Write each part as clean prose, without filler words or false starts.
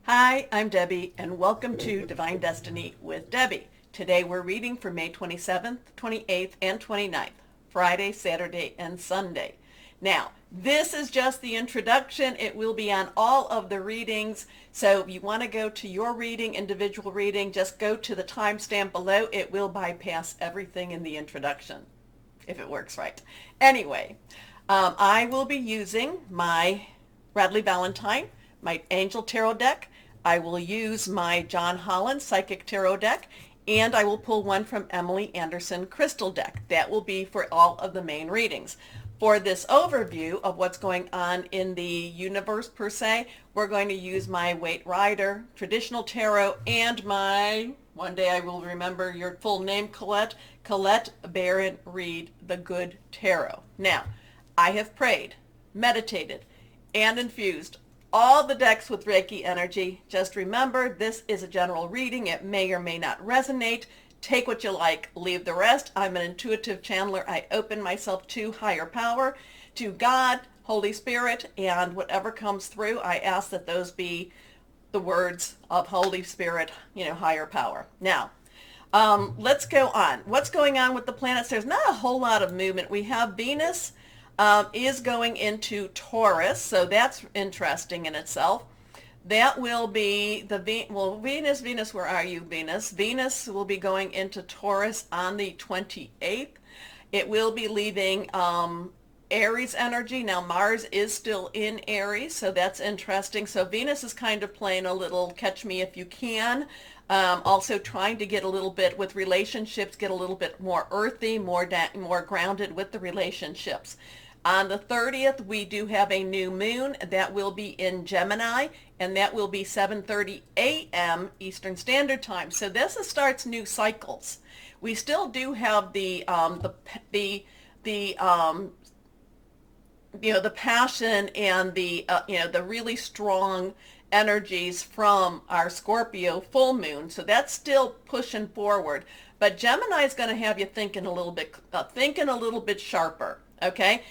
Hi, I'm Debbie, and welcome to Divine Destiny with Debbie. Today we're reading for May 27th, 28th, and 29th, Friday, Saturday, and Sunday. Now, this is just the introduction. It will be on all of the readings. So if you want to go to your reading, individual reading, just go to the timestamp below. It will bypass everything in the introduction, if it works right. Anyway, I will be using my Radley Valentine, my Angel Tarot deck. I will use my John Holland Psychic Tarot deck, and I will pull one from Emily Anderson Crystal deck. That will be for all of the main readings. For this overview of what's going on in the universe per se, we're going to use my Waite Rider Traditional Tarot and my, one day I will remember your full name, Colette Baron Reed, the Good Tarot. Now, I have prayed, meditated, and infused all the decks with Reiki energy. Just remember, this is a general reading. It may or may not resonate. Take what you like, leave the rest. I'm an intuitive channeler. I open myself to higher power, to God, Holy Spirit, and whatever comes through, I ask that those be the words of Holy Spirit, higher power. Now, let's go on. What's going on with the planets? There's not a whole lot of movement. We have Venus is going into Taurus, so that's interesting in itself. That will be Venus, where are you, Venus? Venus will be going into Taurus on the 28th. It will be leaving Aries energy. Now, Mars is still in Aries, so that's interesting. So Venus is kind of playing a little catch me if you can. Also trying to get a little bit with relationships, get a little bit more earthy, more grounded with the relationships. On the 30th, we do have a new moon that will be in Gemini, and that will be 7:30 a.m. Eastern Standard Time. So this starts new cycles. We still do have the passion and the really strong energies from our Scorpio full moon. So that's still pushing forward. But Gemini is going to have you thinking a little bit sharper. Okay.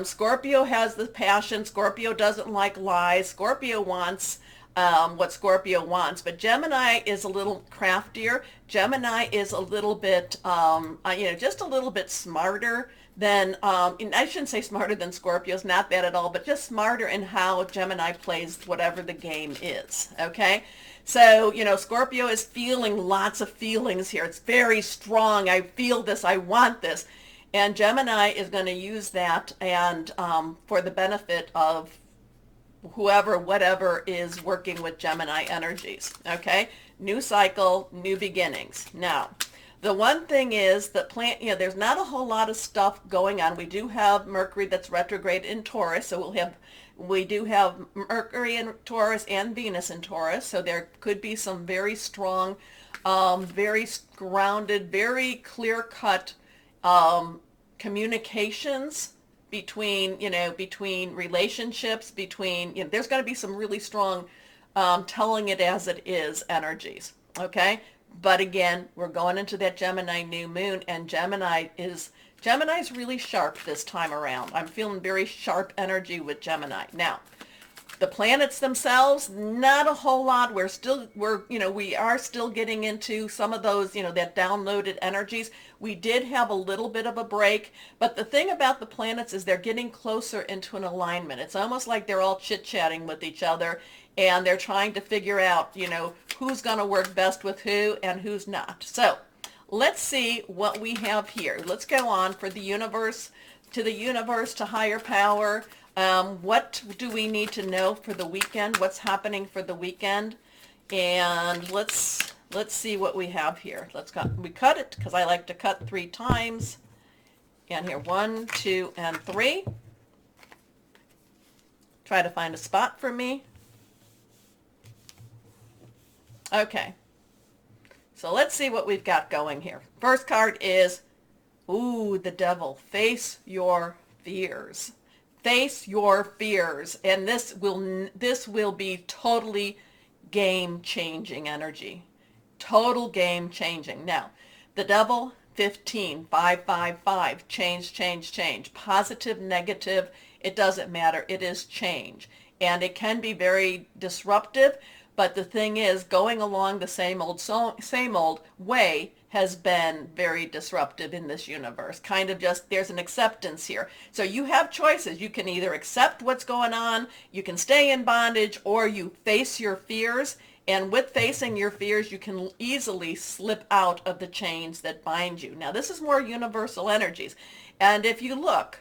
Scorpio has the passion. Scorpio doesn't like lies. Scorpio wants what Scorpio wants. But Gemini is a little craftier. Gemini is a little bit, just a little bit smarter than, I shouldn't say smarter than Scorpio's, not that at all, but just smarter in how Gemini plays whatever the game is. Okay. So, Scorpio is feeling lots of feelings here. It's very strong. I feel this. I want this. And Gemini is going to use that and for the benefit of whatever is working with Gemini energies. Okay, new cycle, new beginnings. Now, the one thing is that there's not a whole lot of stuff going on. We do have Mercury that's retrograde in Taurus, so we do have Mercury in Taurus and Venus in Taurus. So there could be some very strong, very grounded, very clear-cut communications between relationships, there's going to be some really strong telling it as it is energies. Okay. But again, we're going into that Gemini new moon, and Gemini's really sharp this time around. I'm feeling very sharp energy with Gemini. Now, the planets themselves, not a whole lot. We are still getting into some of those, that downloaded energies. We did have a little bit of a break, but the thing about the planets is they're getting closer into an alignment. It's almost like they're all chit-chatting with each other, and they're trying to figure out, who's going to work best with who and who's not. So let's see what we have here. Let's go on for the universe, to higher power. What do we need to know for the weekend? What's happening for the weekend? And let's see what we have here. We cut it because I like to cut 3 times. And here, 1, 2, and 3. Try to find a spot for me. Okay. So let's see what we've got going here. First card is, the Devil. Face your fears. Face your fears. And this will be totally game-changing energy. Total game-changing. Now, the Devil, 15, 555, change. Positive, negative, it doesn't matter. It is change. And it can be very disruptive, But the thing is, going along the same old way has been very disruptive in this universe. Kind of just, there's an acceptance here. So you have choices. You can either accept what's going on, you can stay in bondage, or you face your fears. And with facing your fears, you can easily slip out of the chains that bind you. Now, this is more universal energies. And if you look,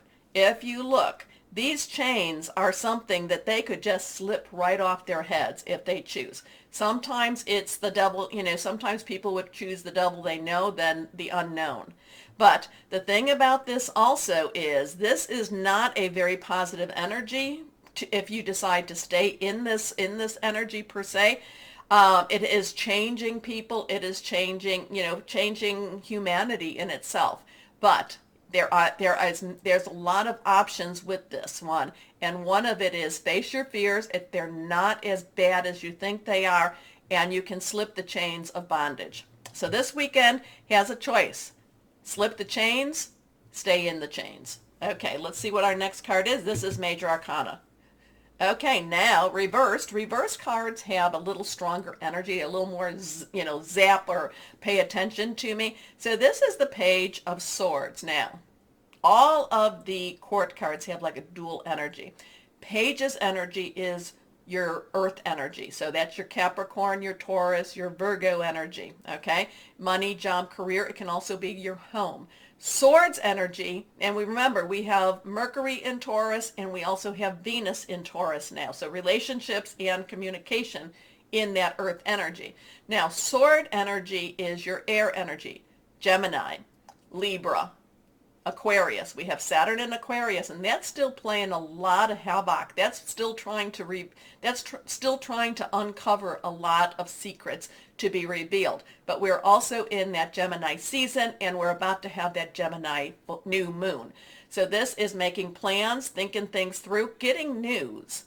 these chains are something that they could just slip right off their heads if they choose. Sometimes it's the devil, sometimes people would choose the devil they know than the unknown. But the thing about this also is this is not a very positive energy if you decide to stay in this energy per se. It is changing people. It is changing humanity in itself. But there's a lot of options with this one, and one of it is face your fears if they're not as bad as you think they are, and you can slip the chains of bondage. So this weekend has a choice. Slip the chains, stay in the chains. Okay, let's see what our next card is. This is Major Arcana. Okay, now reversed. Reverse cards have a little stronger energy, a little more, zap or pay attention to me. So this is the Page of Swords. Now, all of the court cards have like a dual energy. Page's energy is your earth energy. So that's your Capricorn, your Taurus, your Virgo energy. Okay, money, job, career. It can also be your home. Swords energy, and we have Mercury in Taurus, and we also have Venus in Taurus now. So relationships and communication in that earth energy. Now, sword energy is your air energy. Gemini, Libra, Aquarius. We have Saturn in Aquarius, and that's still playing a lot of havoc. That's still trying to still trying to uncover a lot of secrets to be revealed. But we're also in that Gemini season, and we're about to have that Gemini new moon. So this is making plans, thinking things through, getting news,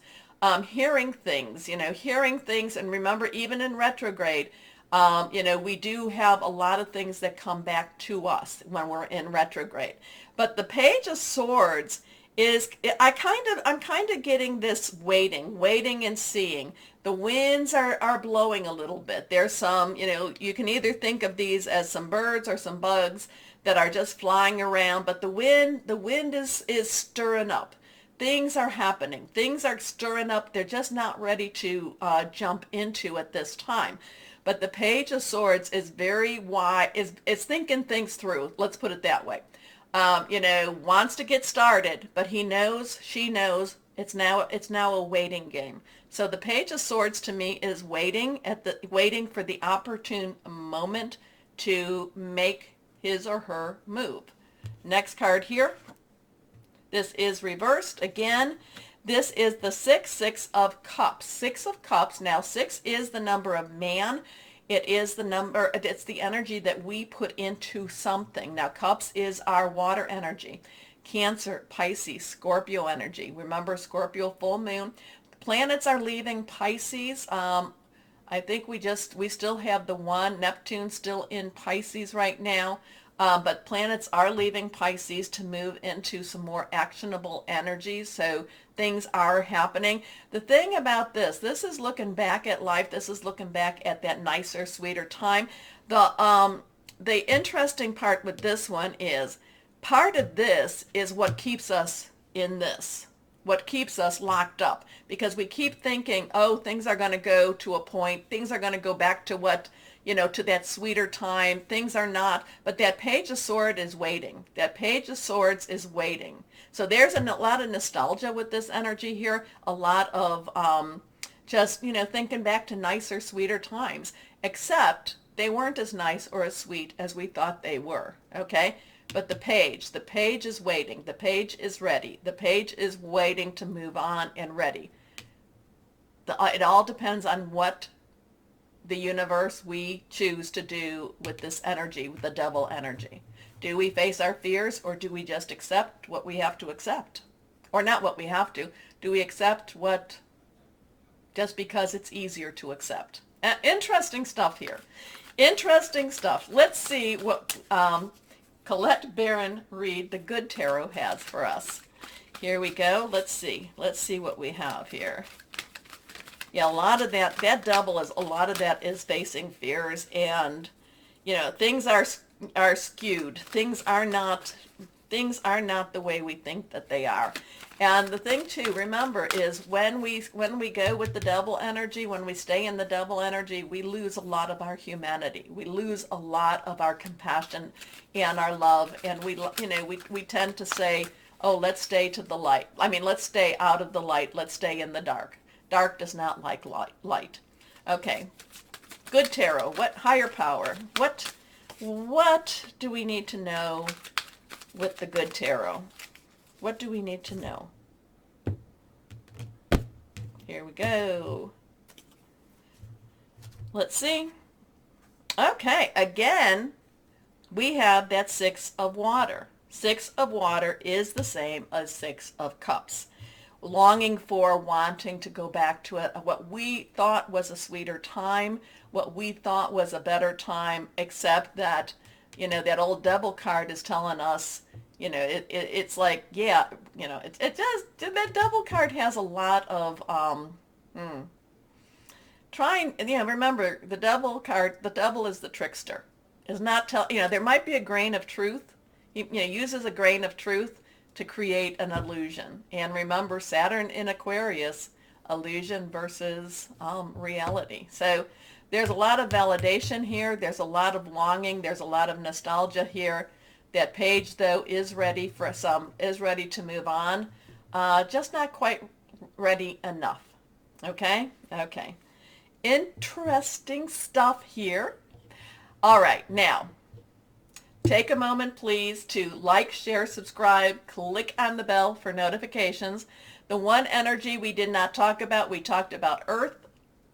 hearing things, and remember, even in retrograde, we do have a lot of things that come back to us when we're in retrograde. But the Page of Swords is, I'm kind of getting this waiting and seeing. The winds are blowing a little bit. There's some, you can either think of these as some birds or some bugs that are just flying around, but the wind is stirring up. Things are happening. Things are stirring up. They're just not ready to jump into at this time. But the Page of Swords is very wise, is thinking things through. Let's put it that way. Wants to get started, but she knows it's now a waiting game. So the Page of Swords to me is waiting for the opportune moment to make his or her move. Next card here. This is reversed again. This is the Six of Cups. Six of Cups. Now, 6 is the number of man. It's the energy that we put into something. Now, Cups is our water energy. Cancer, Pisces, Scorpio energy. Remember, Scorpio full moon. Planets are leaving Pisces. I think we still have the one, Neptune, still in Pisces right now. But planets are leaving Pisces to move into some more actionable energies. So things are happening. The thing about this is looking back at life. This is looking back at that nicer, sweeter time. The interesting part with this one is part of this is what keeps us in this, what keeps us locked up, because we keep thinking, oh, things are going to go to a point. Things are going to go back to what, to that sweeter time. Things are not, but that Page of Swords is waiting. That Page of Swords is waiting. So there's a lot of nostalgia with this energy here, a lot of just, thinking back to nicer, sweeter times, except they weren't as nice or as sweet as we thought they were, okay? But the page is waiting. The page is ready. The page is waiting to move on and ready. It all depends on what the universe we choose to do with this energy, with the devil energy. Do we face our fears, or do we just accept what we have to accept? Or not what we have to. Do we accept what, just because it's easier to accept? Interesting stuff here. Interesting stuff. Let's see what Colette Baron Reed, the Good Tarot, has for us. Here we go. Let's see what we have here. Yeah, a lot of that double is, a lot of that is facing fears, and things are skewed. Things are not the way we think that they are. And the thing to remember is when we go with the double energy, when we stay in the double energy, we lose a lot of our humanity. We lose a lot of our compassion and our love, and we tend to say, "Oh, let's stay to the light. I mean, let's stay out of the light. Let's stay in the dark." Dark does not like light. Okay. Good tarot. What higher power? What do we need to know with the good tarot? What do we need to know? Here we go. Let's see. Okay, again, we have that Six of Water. Six of Water is the same as Six of Cups. Longing for, wanting to go back to what we thought was a sweeter time, what we thought was a better time, except that, that old devil card is telling us, it's like, yeah, it does, that devil card has a lot of, trying, remember, the devil card, the devil is the trickster, is not there might be a grain of truth, uses a grain of truth to create an illusion. And remember, Saturn in Aquarius, illusion versus reality. So there's a lot of validation here. There's a lot of longing. There's a lot of nostalgia here. That page, though, is ready to move on. Just not quite ready enough. Okay? Okay. Interesting stuff here. All right, now, take a moment, please, to like, share, subscribe, click on the bell for notifications. The one energy we did not talk about, we talked about earth,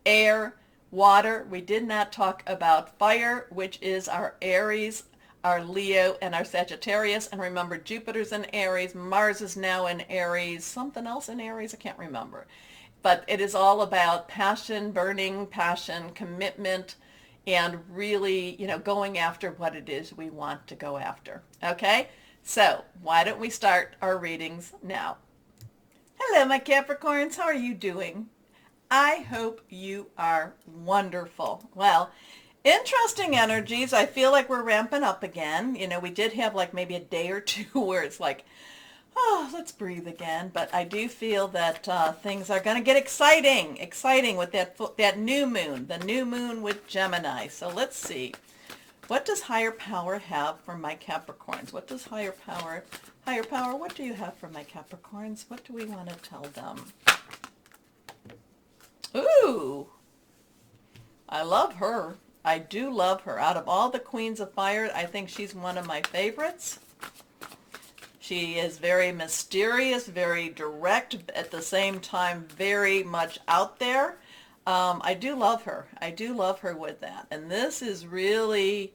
air, water. We did not talk about fire, which is our Aries, our Leo, and our Sagittarius. And remember, Jupiter's in Aries, Mars is now in Aries, something else in Aries, I can't remember. But it is all about passion, burning passion, commitment, and really, going after what it is we want to go after. Okay? So, why don't we start our readings now? Hello, my Capricorns. How are you doing? I hope you are wonderful. Well, interesting energies. I feel like we're ramping up again. We did have like maybe a day or two where it's like, oh, let's breathe again. But I do feel that things are going to get exciting with that new moon, the new moon with Gemini. So let's see. What does higher power have for my Capricorns? What does higher power, what do you have for my Capricorns? What do we want to tell them? Ooh, I love her. I do love her. Out of all the Queens of Fire, I think she's one of my favorites. She is very mysterious, very direct, at the same time very much out there. I do love her. I do love her with that. And this is really,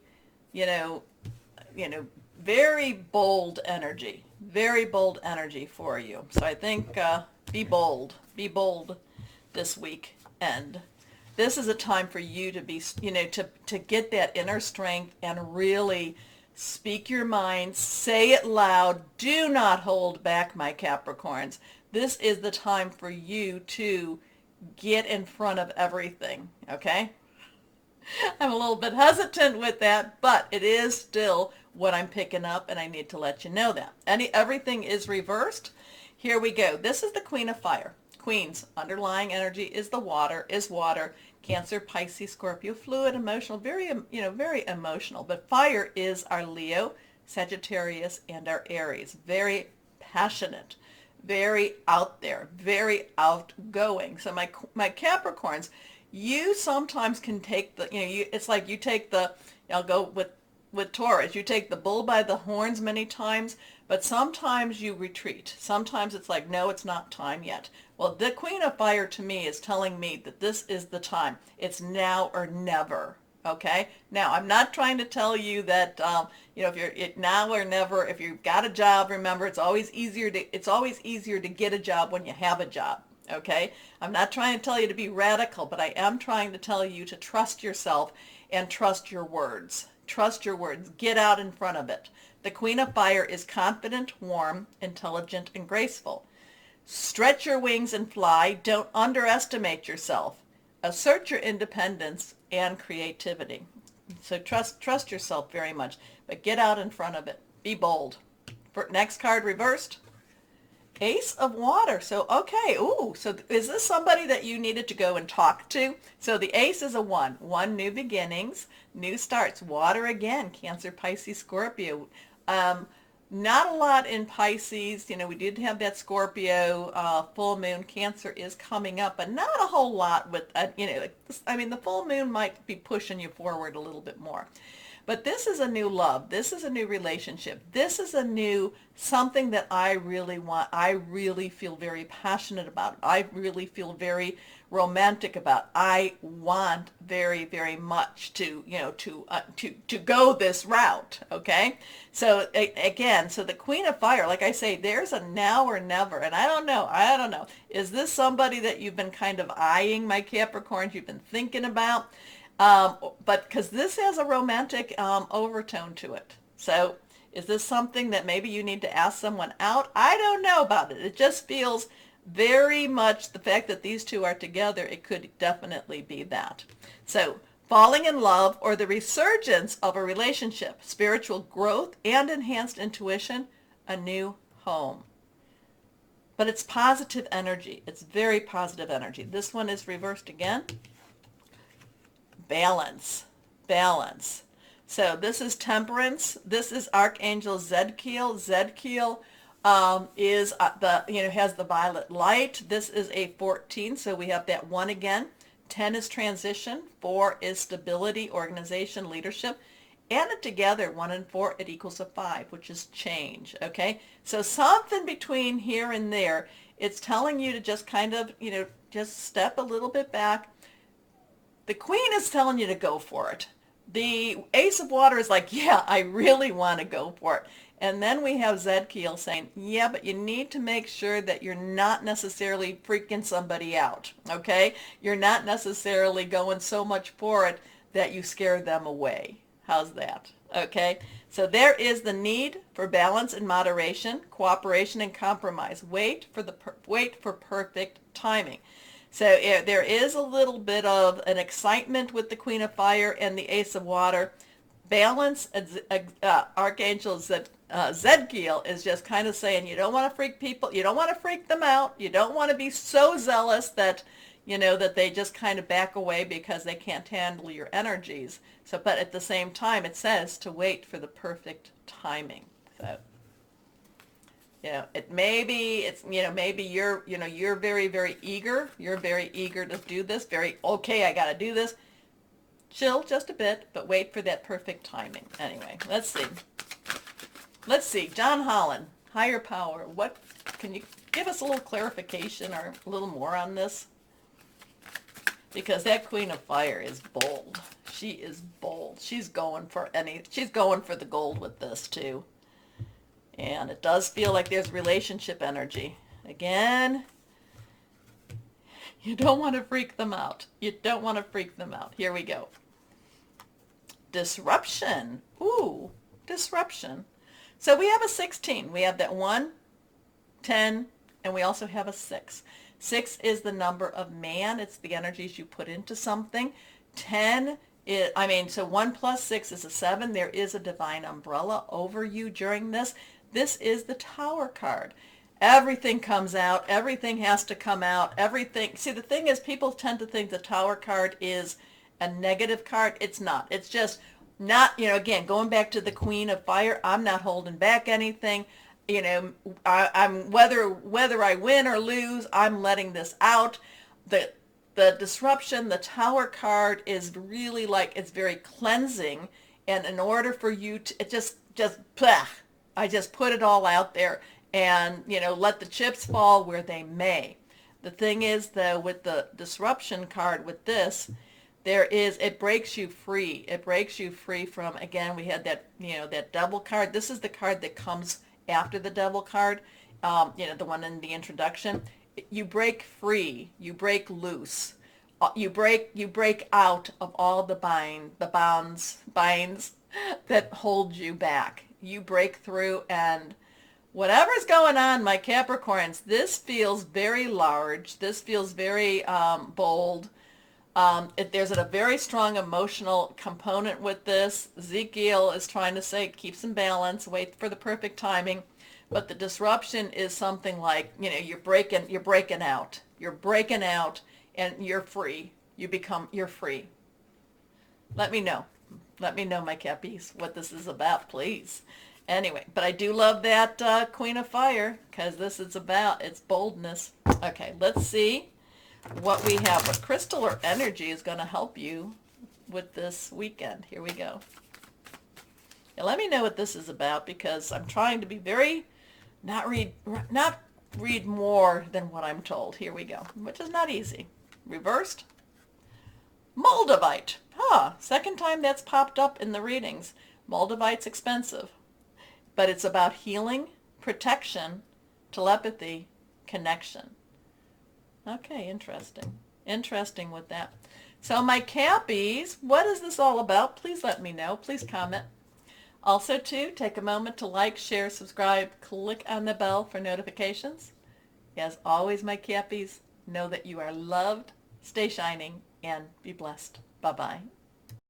very bold energy. Very bold energy for you. So I think be bold. Be bold this week. And this is a time for you to be, to get that inner strength and really speak your mind, say it loud, do not hold back, my Capricorns. This is the time for you to get in front of everything, okay? I'm a little bit hesitant with that, but it is still what I'm picking up, and I need to let you know that. Everything is reversed. Here we go. This is the Queen of Fire. Queen's underlying energy is water. Cancer, Pisces, Scorpio, fluid, emotional, very emotional. But fire is our Leo, Sagittarius, and our Aries. Very passionate, very out there, very outgoing. So my Capricorns, you sometimes can take the, it's like you take the, I'll go with Taurus, you take the bull by the horns many times, but sometimes you retreat. Sometimes it's like, no, it's not time yet. Well, the Queen of Fire to me is telling me that this is the time. It's now or never, okay? Now, I'm not trying to tell you that, if you're now or never, if you've got a job, remember, it's always easier to get a job when you have a job, okay? I'm not trying to tell you to be radical, but I am trying to tell you to trust yourself and trust your words. Trust your words. Get out in front of it. The Queen of Fire is confident, warm, intelligent, and graceful. Stretch your wings and fly. Don't underestimate yourself. Assert your independence and creativity. So trust yourself very much, but get out in front of it. Be bold. Next card reversed. Ace of Water. So, okay. Ooh, so is this somebody that you needed to go and talk to? So the Ace is a 1. 1, new beginnings, new starts. Water again, Cancer, Pisces, Scorpio. Not a lot in Pisces. We did have that Scorpio full moon. Cancer is coming up, but not a whole lot with, the full moon might be pushing you forward a little bit more. But this is a new love. This is a new relationship. This is a new something that I really want. I really feel very passionate about. I really feel very romantic about. I want very, very much to go this route. Okay. So again, so the Queen of Fire, like I say, there's a now or never, and I don't know. Is this somebody that you've been kind of eyeing, my Capricorns? You've been thinking about? But because this has a romantic overtone to it. So is this something that maybe you need to ask someone out? I don't know about it. It just feels very much the fact that these two are together. It could definitely be that. So falling in love or the resurgence of a relationship, spiritual growth and enhanced intuition, a new home. But it's positive energy. It's very positive energy. This one is reversed again. Balance. So this is Temperance. This is Archangel Zadkiel. Zadkiel is has the violet light. This is a 14, so we have that 1 again. 10 is transition. 4 is stability, organization, leadership. Add it together, 1 and 4, it equals a 5, which is change. Okay, so something between here and there. It's telling you to just kind of just step a little bit back. The Queen is telling you to go for it. The Ace of Water is like, yeah, I really want to go for it. And then we have Zadkiel saying, yeah, but you need to make sure that you're not necessarily freaking somebody out, okay? You're not necessarily going so much for it that you scare them away. How's that? Okay? So there is the need for balance and moderation, cooperation and compromise. Wait for perfect timing. So there is a little bit of an excitement with the Queen of Fire and the Ace of Water. Balance, Archangel Zadkiel is just kind of saying you don't want to freak people, you don't want to freak them out, you don't want to be so zealous that, that they just kind of back away because they can't handle your energies. So, but at the same time, it says to wait for the perfect timing. So. Maybe you're very, very eager. You're very eager to do this. Okay, I got to do this. Chill just a bit, but wait for that perfect timing. Anyway, let's see. John Holland, higher power. What can you give us a little clarification or a little more on this? Because that Queen of Fire is bold. She is bold. She's going for the gold with this too. And it does feel like there's relationship energy. Again, you don't want to freak them out. You don't want to freak them out. Here we go. Disruption. Ooh, disruption. So we have a 16. We have that 1, 10, and we also have a 6. 6 is the number of man. It's the energies you put into something. 10 so 1 plus 6 is a 7. There is a divine umbrella over you during this. This is the Tower card. Everything comes out. Everything has to come out. Everything. See, the thing is, people tend to think the Tower card is a negative card. It's not. It's just not, again, going back to the Queen of Fire, I'm not holding back anything. I'm whether I win or lose, I'm letting this out. The disruption, the Tower card is really it's very cleansing. And in order for you to, I just put it all out there and, let the chips fall where they may. The thing is, though, with the disruption card with this, it breaks you free. It breaks you free from, again, we had that, that Devil card. This is the card that comes after the Devil card, the one in the introduction. You break free. You break loose. You break out of all the binds that hold you back. You break through, and Whatever's going on, my Capricorns, this feels very large. This feels very bold. There's a very strong emotional component with this. Ezekiel is trying to say, keep some balance, wait for the perfect timing. But the disruption is something like, you're breaking out. You're breaking out and you're free. You're free. Let me know. Let me know, my Cappies, what this is about, please. Anyway, but I do love that Queen of Fire, because this is about, it's boldness. Okay, let's see what we have. What crystal or energy is going to help you with this weekend? Here we go. Now, let me know what this is about, because I'm trying to be very, not read more than what I'm told. Here we go, which is not easy. Reversed. Moldavite. Second time that's popped up in the readings. Moldavite's expensive, but it's about healing, protection, telepathy, connection. Okay, interesting. Interesting with that. So my Cappies, what is this all about? Please let me know. Please comment. Also, too, take a moment to like, share, subscribe, click on the bell for notifications. As always, my Cappies, know that you are loved, stay shining, and be blessed. Bye-bye.